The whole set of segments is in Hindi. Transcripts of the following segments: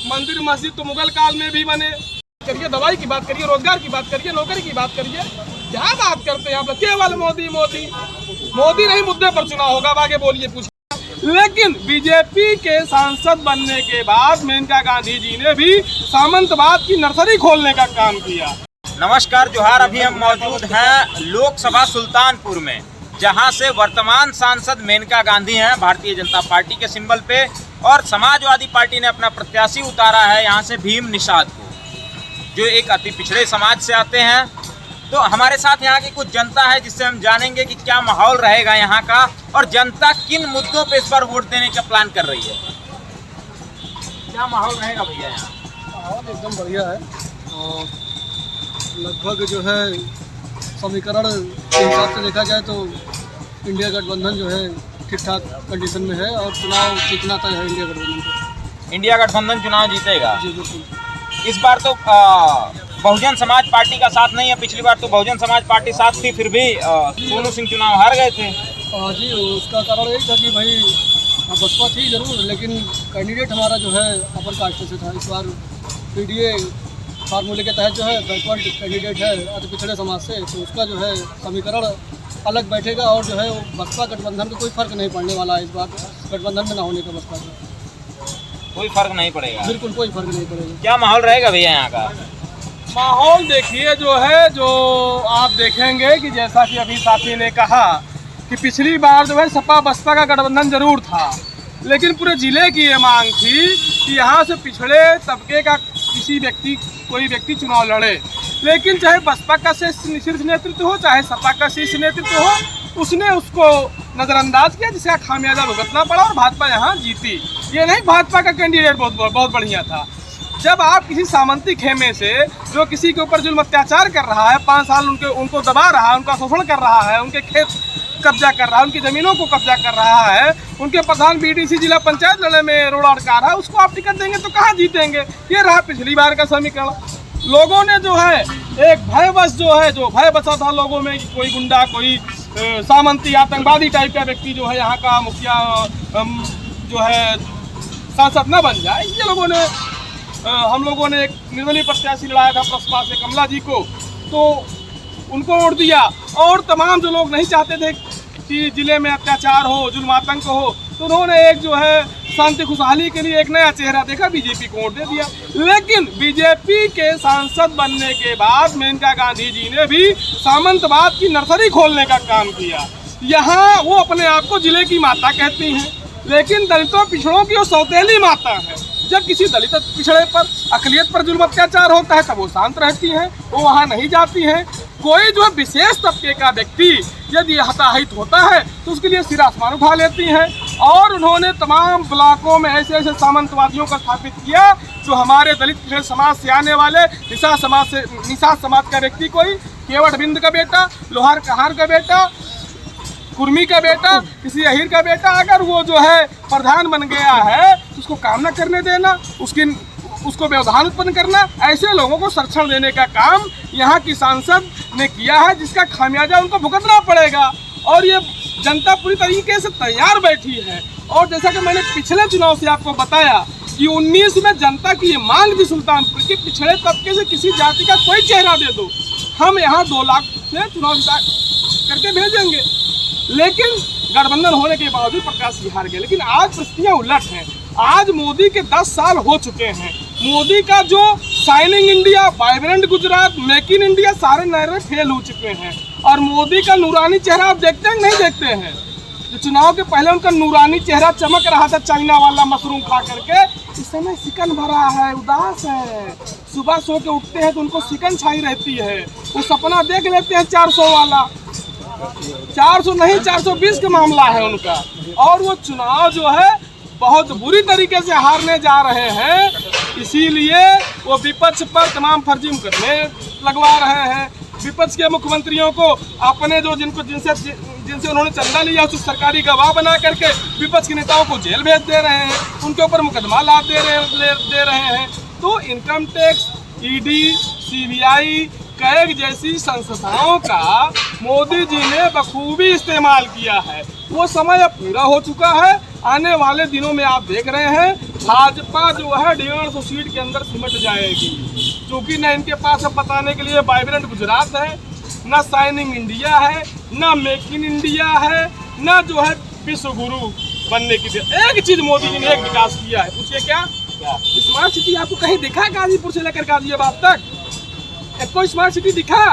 मंदिर मस्जिद तो मुगल काल में भी बने। करिए दवाई की बात करिए, रोजगार की बात करिए, नौकरी की बात करिए, क्या बात करते हैं आप? केवल मोदी मोदी मोदी नहीं, मुद्दे पर चुनाव होगा, आगे बोलिए पूछिए। लेकिन बीजेपी के सांसद बनने के बाद मेनका गांधी जी ने भी सामंतवाद की नर्सरी खोलने का काम किया। नमस्कार जोहार। अभी हम मौजूद हैं लोकसभा सुल्तानपुर में, जहां से वर्तमान सांसद मेनका गांधी हैं भारतीय जनता पार्टी के सिंबल पे, और समाजवादी पार्टी ने अपना प्रत्याशी उतारा है यहाँ से भीम निषाद को, जो एक अति पिछड़े समाज से आते हैं। तो हमारे साथ यहाँ की कुछ जनता है, जिससे हम जानेंगे कि क्या माहौल रहेगा यहाँ का और जनता किन मुद्दों पे इस बार वोट देने का प्लान कर रही है। क्या माहौल रहेगा भैया यहाँ? माहौल एकदम बढ़िया है और लगभग जो है समीकरण के हिसाब से देखा जाए तो इंडिया गठबंधन जो है ठीक ठाक कंडीशन में है और चुनाव जीतना तय है इंडिया गठबंधन को। इंडिया गठबंधन चुनाव जीतेगा? जी बिल्कुल। इस बार तो बहुजन समाज पार्टी का साथ नहीं है। पिछली बार तो बहुजन समाज पार्टी साथ थी, फिर भी सोनू सिंह चुनाव हार गए थे। जी, उसका कारण यही था कि भाई बसपा थी जरूर, लेकिन कैंडिडेट हमारा जो है अपर कास्ट से था। इस बार पीडीए फार्मूले के तहत जो है बैकवर्ड कैंडिडेट है अति पिछड़े समाज से, तो उसका जो है समीकरण अलग बैठेगा और जो है बसपा गठबंधन का कोई फर्क नहीं पड़ने वाला है। इस बार गठबंधन में ना होने का बसपा का कोई फर्क नहीं पड़ेगा? बिल्कुल कोई फर्क नहीं पड़ेगा। क्या माहौल रहेगा भैया यहाँ का? माहौल देखिए जो है, जो आप देखेंगे कि जैसा कि अभी साथी ने कहा कि पिछली बार जो है सपा बसपा का गठबंधन जरूर था, लेकिन पूरे जिले की ये मांग थी कि यहाँ से पिछड़े तबके का कोई व्यक्ति चुनाव लड़े। लेकिन चाहे बसपा का शीर्ष नेतृत्व हो, चाहे सपा का शीर्ष नेतृत्व हो, उसने उसको नज़रअंदाज किया, जिसका खामियाजा भुगतना पड़ा और भाजपा यहाँ जीती। ये नहीं भाजपा का कैंडिडेट बहुत बढ़िया था। जब आप किसी सामंती खेमे से जो किसी के ऊपर जुल्म अत्याचार कर रहा है, 5 साल उनको दबा रहा है, उनका शोषण कर रहा है, उनके खेत कब्जा कर रहा है, उनकी ज़मीनों को कब्जा कर रहा है, उनके प्रधान बीडीसी जिला पंचायत लड़ने में रोड़ा अटका रहा है, उसको आप टिकट देंगे तो कहाँ जीतेंगे? ये रहा पिछली बार का समीकरण। लोगों ने जो है एक भय बसा था लोगों में कि कोई गुंडा, कोई सामंती आतंकवादी टाइप का व्यक्ति जो है यहाँ का मुखिया जो है सांसद न बन जाए। इसलिए हम लोगों ने एक निर्दलीय प्रत्याशी लड़ाया था प्रसपा से, कमला जी को, तो उनको वोट दिया। और तमाम जो लोग नहीं चाहते थे कि जिले में अत्याचार हो, जुल्म आतंक हो, तो उन्होंने एक जो है शांति खुशहाली के लिए एक नया चेहरा देखा, बीजेपी को वोट दे दिया। लेकिन बीजेपी के सांसद बनने के बाद मेनका गांधी जी ने भी सामंतवाद की नर्सरी खोलने का काम किया। यहाँ वो अपने आप को जिले की माता कहती हैं, लेकिन दलितों पिछड़ों की वो सौतेली माता है। जब किसी दलित पिछड़े पर, अकलियत पर जुल्म अत्याचार होता है तब वो शांत रहती हैं, वो वहाँ नहीं जाती हैं। कोई जो विशेष तबके का व्यक्ति यदि हताहित होता है तो उसके लिए सिर आसमान उठा लेती हैं। और उन्होंने तमाम ब्लॉकों में ऐसे सामंतवादियों का स्थापित किया जो हमारे दलित पिछड़े समाज से आने वाले निषाद समाज का व्यक्ति, कोई केवट बिंद का बेटा, लोहार कहार का बेटा, कुर्मी का बेटा, किसी अहीर का बेटा, अगर वो जो है प्रधान बन गया है तो उसको काम न करने देना, उसको व्यवधान उत्पन्न करना, ऐसे लोगों को संरक्षण देने का काम यहाँ की सांसद ने किया है, जिसका खामियाजा उनको भुगतना पड़ेगा। और ये जनता पूरी तरीके से तैयार बैठी है। और जैसा कि मैंने पिछले चुनाव से आपको बताया कि 19 में जनता की ये मांग थी सुल्तानपुर के पिछड़े तबके से किसी जाति का कोई चेहरा दे दो, हम यहाँ 2 लाख से चुनाव करके भेजेंगे। लेकिन गठबंधन होने के बावजूद प्रत्याशी हार गए। लेकिन आज परिस्थितियाँ उलट हैं। आज मोदी के 10 साल हो चुके हैं। मोदी का जो shining India, vibrant Gujarat, make in India, सारे नारे फेल हो चुके हैं। और मोदी का नूरानी चेहरा आप देखते हैं नहीं देखते हैं? जो चुनाव के पहले उनका नूरानी चेहरा चमक रहा था चाइना वाला मशरूम खा करके, इस समय सिकन भरा है, उदास है। सुबह सो के उठते हैं तो उनको सिकन छाई रहती है। वो सपना देख लेते हैं 400 वाला, 400 नहीं 420 का मामला है उनका। और वो चुनाव जो है बहुत बुरी तरीके से हारने जा रहे हैं। इसीलिए वो विपक्ष पर तमाम फर्जी मुकदमे लगवा रहे हैं। विपक्ष के मुख्यमंत्रियों को अपने जो जिनसे उन्होंने चंदा लिया उस सरकारी गवाह बना करके विपक्ष के नेताओं को जेल भेज दे रहे हैं, उनके ऊपर मुकदमा दे रहे हैं। तो income tax, ED, CBI, CAG जैसी संस्थाओं का मोदी जी ने बखूबी इस्तेमाल किया है। वो समय अब पूरा हो चुका है। आने वाले दिनों में आप देख रहे हैं भाजपा जो है 150 सीट के अंदर सिमट जाएगी, क्योंकि न इनके पास अब बताने के लिए वाइब्रेंट गुजरात है, न शाइनिंग इंडिया है, न मेक इन इंडिया है, न जो है विश्व गुरु बनने की। एक चीज मोदी जी ने एक विकास किया है, पूछिए क्या? स्मार्ट सिटी आपको कहीं दिखा? गाजीपुर से लेकर गाजियाबाद तक एक कोई स्मार्ट सिटी दिखा?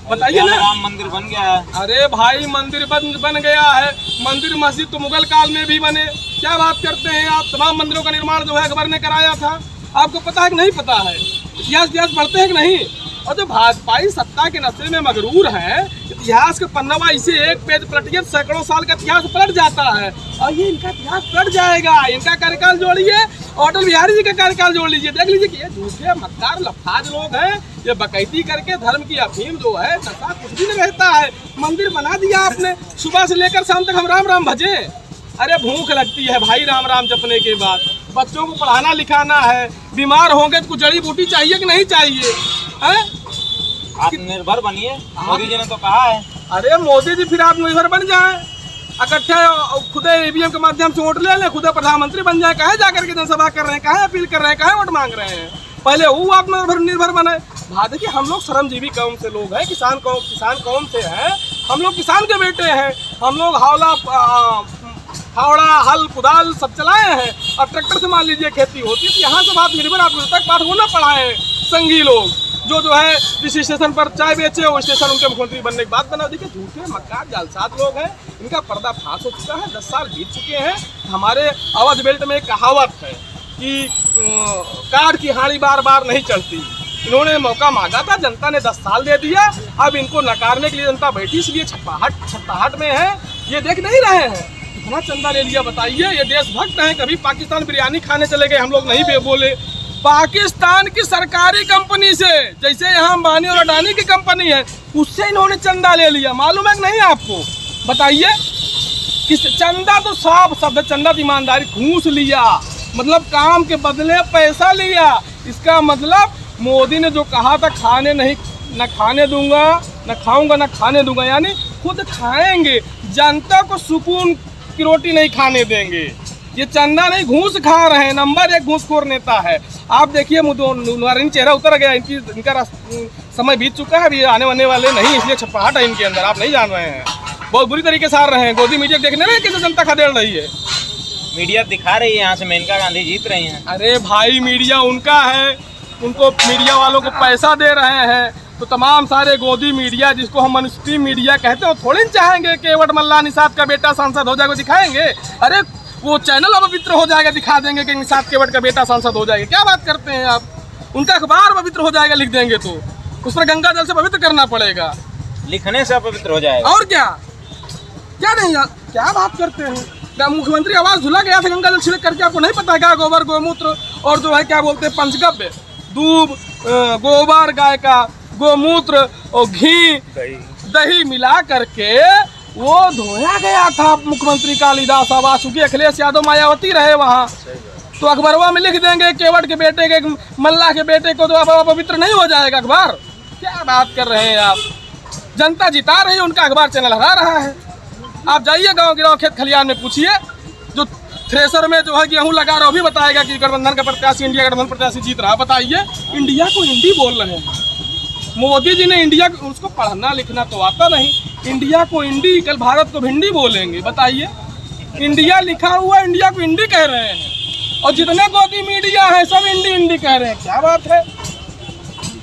बताइए ना। राम मंदिर बन गया है। अरे भाई मंदिर बन गया है, मंदिर मस्जिद तो मुगल काल में भी बने। क्या बात करते हैं आप? तमाम मंदिरों का निर्माण जो है अकबर ने कराया था। आपको पता है कि नहीं पता है? इतिहास पढ़ते हैं कि नहीं? और जो भाजपाई सत्ता के नशे में मगरूर है, इतिहास का पन्ना इसे एक पेज पलटिए सैकड़ों साल का इतिहास पलट जाता है, और ये इनका इतिहास पलट जाएगा। इनका कार्यकाल जोड़िए, अटल बिहारी जी का कार्यकाल जोड़ लीजिए, देख लीजिए कि ये झूठे मक्कार लफाज लोग हैं। ये बकैती करके धर्म की अफीम जो है, नशा कुछ भी नहीं रहता है। मंदिर बना दिया आपने, सुबह से लेकर शाम तक हम राम राम भजे। अरे भूख लगती है भाई राम राम जपने के बाद। बच्चों को पढ़ाना लिखाना है, बीमार होंगे तो कुछ जड़ी बूटी चाहिए कि नहीं चाहिए? आत्मनिर्भर बनिए, मोदी जी ने तो कहा है। अरे मोदी जी फिर आत्मनिर्भर बन जाए, इकट्ठे खुद ईवीएम के माध्यम से वोट ले लें, खुद प्रधानमंत्री बन जाए। कहे जाकर के जनसभा कर रहे हैं, कहे अपील कर रहे हैं, कहे वोट मांग रहे हैं? पहले वो आत्मनिर्भर बने। देखिए हम लोग श्रमजीवी कौम से लोग हैं, किसान कौम से हैं। हम लोग किसान के बेटे हैं। हम लोग फावड़ा हल कुदाल सब चलाए हैं, और ट्रैक्टर से मान लीजिए खेती होती है। तो यहाँ से आत्मनिर्भर तक पाठ वो ना पढ़ाए संघी लोग, जो है जिस स्टेशन पर चाय बेचे वो स्टेशन उनके मुख्यमंत्री बनने की बात बना। देखिए झूठे मक्कार जालसाज लोग हैं, इनका पर्दा फांस हो चुका है। 10 साल बीत चुके हैं। हमारे अवध बेल्ट में एक कहावत है कि काठ की हाड़ी बार बार नहीं चढ़ती। इन्होंने मौका मांगा था, जनता ने 10 साल दे दिया। अब इनको नकारने के लिए जनता बैठी, इसलिए छप्पाहट में है। ये देख नहीं रहे हैं कितना चंदा ले लिया, बताइए। ये देशभक्त हैं। कभी पाकिस्तान बिरयानी खाने चले गए, हम लोग नहीं बोले। पाकिस्तान की सरकारी कंपनी से, जैसे यहाँ अंबानी और अडानी की कंपनी है, उससे इन्होंने चंदा ले लिया। मालूम है कि नहीं आपको? बताइए। किस चंदा तो साफ शब्द, चंदा तो ईमानदारी, घूस लिया मतलब काम के बदले पैसा लिया। इसका मतलब मोदी ने जो कहा था खाने नहीं, न खाने दूंगा, न खाऊंगा, न खाने दूंगा, यानी खुद खाएंगे, जनता को सुकून की रोटी नहीं खाने देंगे। ये चंदा नहीं, घूस खा रहे हैं। नंबर 1 घूसखोर नेता है। आप देखिए मुद्दा चेहरा उतर गया, इनका समय बीत चुका है, अभी आने वाले नहीं, इसलिए छप्पाहट है इनके अंदर। आप नहीं जान रहे हैं, बहुत बुरी तरीके से हार रहे हैं। गोदी मीडिया देखने में कैसे जनता खदेड़ रही है। मीडिया दिखा रही है यहाँ से मेनका गांधी जीत रही हैं। अरे भाई मीडिया उनका है, उनको मीडिया वालों को पैसा दे रहे हैं। तो तमाम सारे गोदी मीडिया, जिसको हम मनुस्ट्रीम मीडिया कहते हैं, वो थोड़ी चाहेंगे कि केवट मल्ला निषाद का बेटा सांसद हो जाएगा, दिखाएंगे। अरे वो चैनल अपवित्र हो जाएगा, दिखा देंगे कि निषाद केवट का बेटा सांसद हो जाएगा। क्या बात करते हैं आप? उनका अखबार पवित्र हो जाएगा, लिख देंगे तो उस पर गंगा जल से पवित्र करना पड़ेगा। लिखने से अपवित्र हो जाएगा। और क्या नहीं, क्या बात करते हैं? मुख्यमंत्री आवास धुला गया था गंगा जल छिड़क करके, आपको नहीं पता क्या? गोबर गोमूत्र और जो है क्या बोलते हैं पंचगव्य, दूब, गोबर गाय का, गोमूत्र और घी दही मिला करके वो धोया गया था मुख्यमंत्री कालिदास आवास। चूंकि अखिलेश यादव मायावती रहे वहाँ, तो अखबारवा में लिख देंगे केवट के बेटे के, मल्ला के बेटे को, तो अब पवित्र नहीं हो जाएगा अखबार? क्या बात कर रहे हैं आप? जनता जिता रही है, उनका अखबार चैनल हरा रहा है। आप जाइए गाँव गिराव खेत खलियान में पूछिए, जो थ्रेसर में जो है गेहूँ लगा रहा, वो भी बताएगा कि गठबंधन का प्रत्याशी, इंडिया गठबंधन प्रत्याशी जीत रहा। बताइए, इंडिया को हिंदी बोल रहे हैं मोदी जी ने। इंडिया, उसको पढ़ना लिखना तो आता नहीं। इंडिया को इंडी, कल भारत को भिंडी बोलेंगे। बताइए, इंडिया लिखा हुआ, इंडिया को इंडी कह रहे हैं, और जितने गोदी मीडिया है सब इंडी इंडी कह रहे हैं। क्या बात है?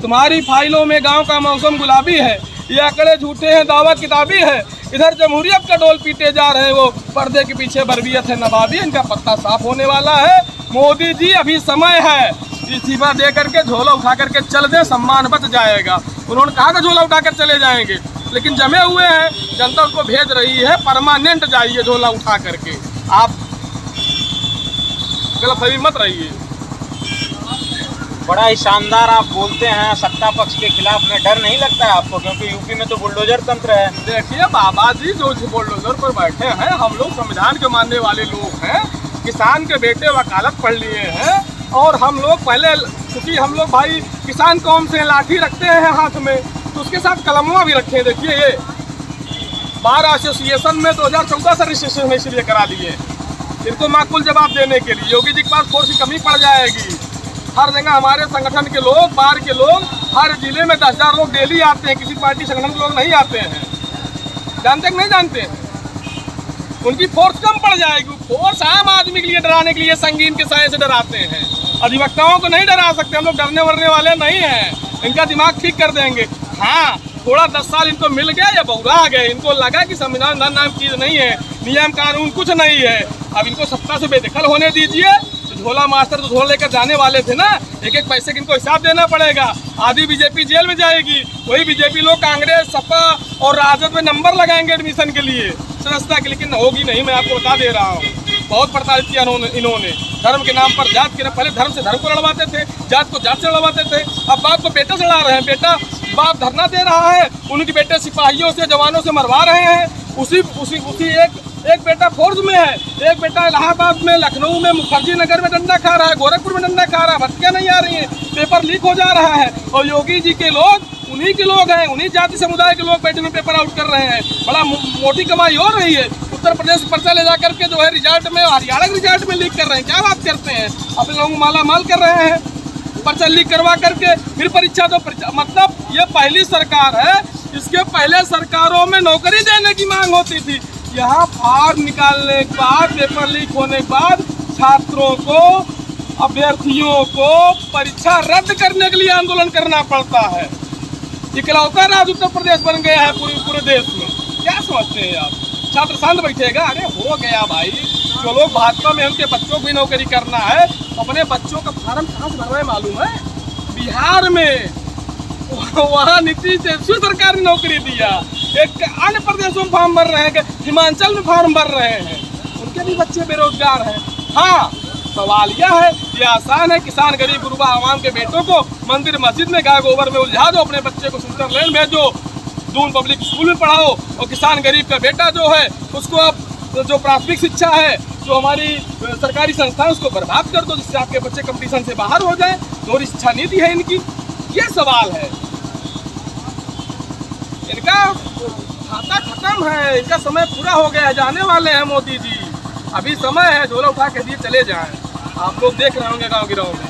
तुम्हारी फाइलों में गांव का मौसम गुलाबी है, ये आंकड़े झूठे हैं, दावा किताबी है। इधर जमहूरियत का डोल पीटे जा रहे हैं, वो पर्दे के पीछे बरबियत है नवाबी। इनका पत्ता साफ होने वाला है। मोदी जी अभी समय है, इस्तीफा दे करके झोला उठा करके चल दे, सम्मान बच जाएगा। उन्होंने कहा था झोला उठा कर चले जाएंगे, लेकिन जमे हुए हैं, जनता उनको भेज रही है। परमानेंट जाइए झोला उठा करके, आप गलतफहमी मत रहिए। बड़ा ही शानदार आप बोलते हैं सत्ता पक्ष के खिलाफ में। डर नहीं लगता है आपको? क्योंकि यूपी में तो बुलडोजर तंत्र है। देखिए बाबा जी, जो बुलडोजर पर बैठे हैं, हम लोग संविधान के मानने वाले लोग हैं। किसान के बेटे वकालत पढ़ लिए हैं, और हम लोग पहले, क्योंकि हम लोग भाई किसान कौम से लाठी रखते हैं हाथ में, तो उसके साथ कलमुआ भी रखे हैं। देखिए ये बार एसोसिएशन में 2014 से रजिस्ट्रेशन में इसलिए करा लिए, इनको माकूल जवाब देने के लिए योगी जी के पास फोर्स की कमी पड़ जाएगी। हर जगह हमारे संगठन के लोग, बाहर के लोग, हर जिले में 10,000 लोग डेली आते हैं, किसी पार्टी संगठन के लोग नहीं आते हैं। जानते कि नहीं जानते हैं? उनकी फोर्स कम पड़ जाएगी। फोर्स आम आदमी के लिए डराने के लिए संगीन के साये से डराते हैं, अधिवक्ताओं को नहीं डरा सकते। हम लोग डरने वरने वाले नहीं हैं, इनका दिमाग ठीक कर देंगे। हाँ, थोड़ा 10 साल इनको मिल गया या बहुरा गए, इनको लगा कि संविधान नाम चीज़ नहीं है, नियम कानून कुछ नहीं है। अब इनको सत्ता से बेदखल होने दीजिए। झोला मास्टर तो झोला लेकर जाने वाले थे ना, एक एक पैसे की इनको हिसाब देना पड़ेगा। आधी बीजेपी जेल में जाएगी, वही बीजेपी लोग कांग्रेस, सपा और राजद में नंबर लगाएंगे एडमिशन के लिए, सदस्यता के। लेकिन होगी नहीं, मैं आपको बता दे रहा हूँ। बहुत प्रताड़ित किया इन्होंने धर्म के नाम पर, जात के नाम। पहले धर्म से धर्म को लड़वाते थे, जात को जात से लड़वाते थे। अब बाप को बेटा से लड़ा रहे हैं। बेटा बाप धरना दे रहा है, उनके बेटे सिपाहियों से, जवानों से मरवा रहे हैं। उसी एक बेटा फोर्स में है, एक बेटा इलाहाबाद में, लखनऊ में, मुखर्जी नगर में डंडा खा रहा है, गोरखपुर में डंडा खा रहा है। भर्तियां नहीं आ रही हैं, पेपर लीक हो जा रहा है। और योगी जी के लोग उन्हीं के लोग हैं, उन्हीं जाति समुदाय के लोग बैठे में पेपर आउट कर रहे हैं। बड़ा मोटी कमाई हो रही है। उत्तर प्रदेश पर्चा ले जा करके जो है रिजल्ट में, हरियाणा के रिजल्ट में लीक कर रहे हैं। क्या बात करते हैं? अपने लोगों को माला माल कर रहे हैं, पर्चा लीक करवा करके फिर परीक्षा दो। मतलब ये पहली सरकार है, इसके पहले सरकारों में नौकरी देने की मांग होती थी। यहाँ फॉर्म निकालने के बाद, पेपर लीक होने के बाद छात्रों को, अभ्यर्थियों को परीक्षा रद्द करने के लिए आंदोलन करना पड़ता है। इकलौता राज्य उत्तर प्रदेश बन गया है पूरे देश में। क्या समझते हैं आप? छात्र शांत बैठेगा? अरे हो गया भाई। जो लोग भाजपा में, उनके बच्चों को भी नौकरी करना है, अपने बच्चों का फार्म कहाँ से भर रहे हैं मालूम है? बिहार में, वहाँ नीतीश सरकार ने नौकरी दिया। एक अन्य प्रदेशों में फॉर्म भर रहे हैं, हिमाचल में फॉर्म भर रहे हैं, उनके भी बच्चे बेरोजगार हैं। हाँ, सवाल यह है, ये आसान है, किसान गरीब गुरबा आवाम के बेटों को मंदिर मस्जिद में गाय गोबर में उलझा दो, अपने बच्चे को स्विट्जरलैंड भेजो, दून पब्लिक स्कूल में पढ़ाओ, और किसान गरीब का बेटा जो है उसको अब जो प्राथमिक शिक्षा है, जो हमारी सरकारी संस्था है, उसको बर्बाद कर दो, जिससे आपके बच्चे कंपटीशन से बाहर हो जाए। दोहरी शिक्षा नीति है इनकी। ये सवाल है, इनका खाता खत्म है, इनका समय पूरा हो गया है, जाने वाले हैं मोदी जी। अभी समय है, झोला उठा के दिए चले जाएं। आप लोग देख रहे होंगे गाँव गिराव में।